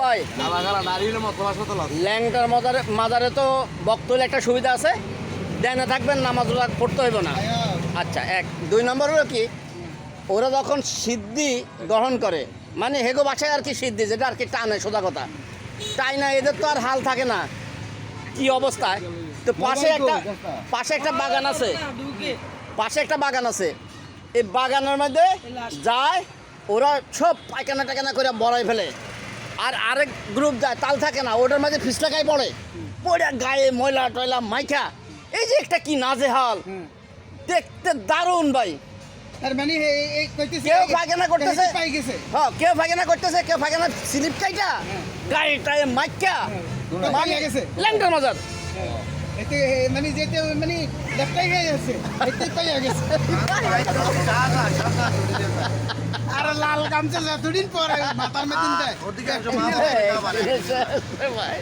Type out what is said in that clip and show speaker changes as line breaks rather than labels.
ভাই ল্যাংটার মাজারে তো বক্ত হলে একটা সুবিধা আছে, দেনে থাকবেন, নামাজ রোজা পড়তে হইব না। আচ্ছা, 2 নম্বর হলো কি, ওরা যখন সিদ্ধি গ্রহণ করে, মানে হেগো বাসায় আর কি সিদ্ধি, যেটা আর কি টানে, সোজা কথা তাই না, এদের তো আর হাল থাকে না কি অবস্থায়। তো পাশে একটা বাগান আছে, এই বাগানের মধ্যে যায়, ওরা সব পায়খানা টায়খানা করে বড়াই ফেলে। আর আরেক গ্রুপ যায়, তাল থাকে না, ওটার মাঝে ফিসলাকায় পড়ে গায়ে ময়লা টয়লা মাইখা। এই যে একটা কি নাজেহাল, দেখতে দারুণ ভাই। কেউ পায়খানা করতেছে, হ্যাঁ কেউ পায়খানা করতেছে, কেউ পায়খানা স্লিপ কাইটা গায়ে টায়ে মাইকা ল্যাংটার মজার।
মানে যেতে মানে লেফটাই হয়ে যাচ্ছে, পাইয়া গেছে। আর লাল গামছা যতদিন পরে মাথার মধ্যে
ভাই